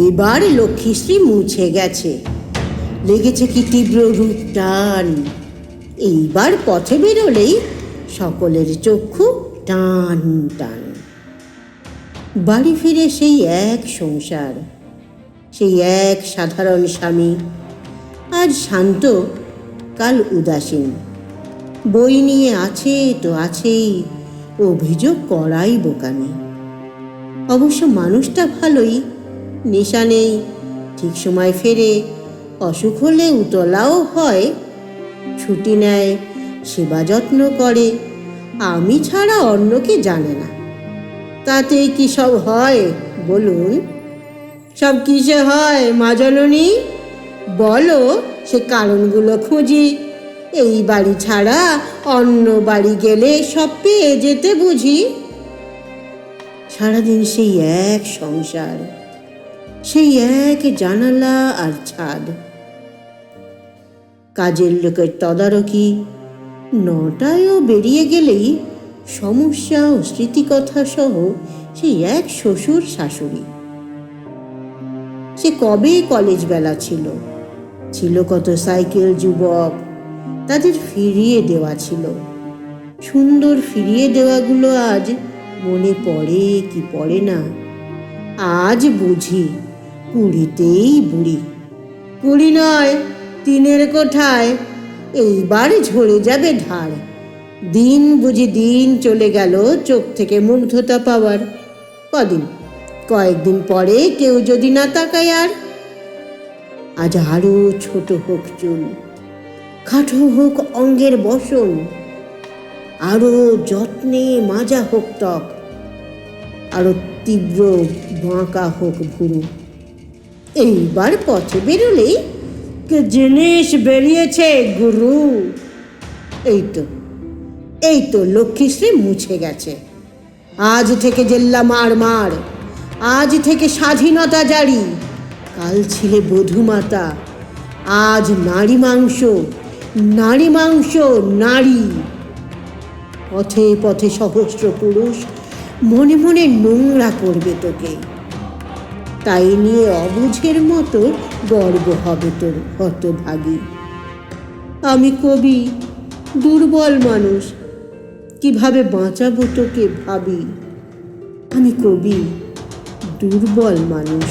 এবার লক্ষ্মীশ্রী মুছে গেছে, লেগেছে কি তীব্র রূপ টান। এইবার পথে বেরোলেই সকলের চক্ষু টান টান। বাড়ি ফিরে সেই এক সংসার, সেই এক সাধারণ স্বামী। আজ শান্ত, কাল উদাসীন। বই নিয়ে আছে তো আছেই, অভিযোগ করাই বোকামি। অবশ্য মানুষটা ভালোই, নেশা নেই, ঠিক সময় ফেরে, অসুখ হলে উতলাও হয়, ছুটি নেয়, সেবা যত্ন করে, আমি ছাড়া অন্যকে জানে না। তাতেই কি সব হয় বলুন? সব কিসে হয় মা জননী? বলো, সে কারণগুলো খুঁজি। এই বাড়ি ছাড়া অন্য বাড়ি গেলে সব পেয়ে যেতে বুঝি। সারাদিন সেই এক সংসার, সেই এক জানালা আর ছাদ। কাজের লোকের তদারকি, 9টায়ও বেরিয়ে গেলেই সমস্যা ও স্মৃতিকথা সহ সেই এক শ্বশুর শাশুড়ি। সে কবে কলেজ বেলা ছিল, ছিল কত সাইকেল যুবক, তাদের ফিরিয়ে দেওয়া ছিল। সুন্দর ফিরিয়ে দেওয়াগুলো আজ মনে পড়ে কি পড়ে না। আজ বুঝি 20তেই বুড়ি, 20 নয় 3-এর কোঠায়। এইবার ঝরে যাবে ধার। দিন বুঝি দিন চলে গেল চোখ থেকে মুগ্ধতা পাওয়ার। কয়েকদিন পরে কেউ যদি না তাকায় আর। আজ আরো ছোট হোক চুল, খাটো হোক অঙ্গের বসন, আরো যত্নে মাজা হোক ত্বক, আরো তীব্র বাঁকা হোক ভুরু। এইবার পথে বেরোলেই কে জিনিস বেরিয়েছে গুরু। এই তো লক্ষ্মীশ্রী মুছে গেছে। আজ থেকে জেল্লা মার মার, আজ থেকে স্বাধীনতা জারি। কাল ছিলে বধূমাতা, আজ নারী মাংস, নারী মাংস নারী। পথে পথে সহস্র পুরুষ মনে মনে নোংরা করবে তোকে। তাই নিয়ে অবুঝের মতো গর্ব হবে তোর হতভাগী। আমি কবি, দুর্বল মানুষ, কিভাবে বাঁচাবো তোকে ভাবি। আমি কবি, দুর্বল মানুষ,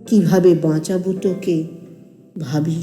কিভাবে বাঁচাবো তোকে ভাবি।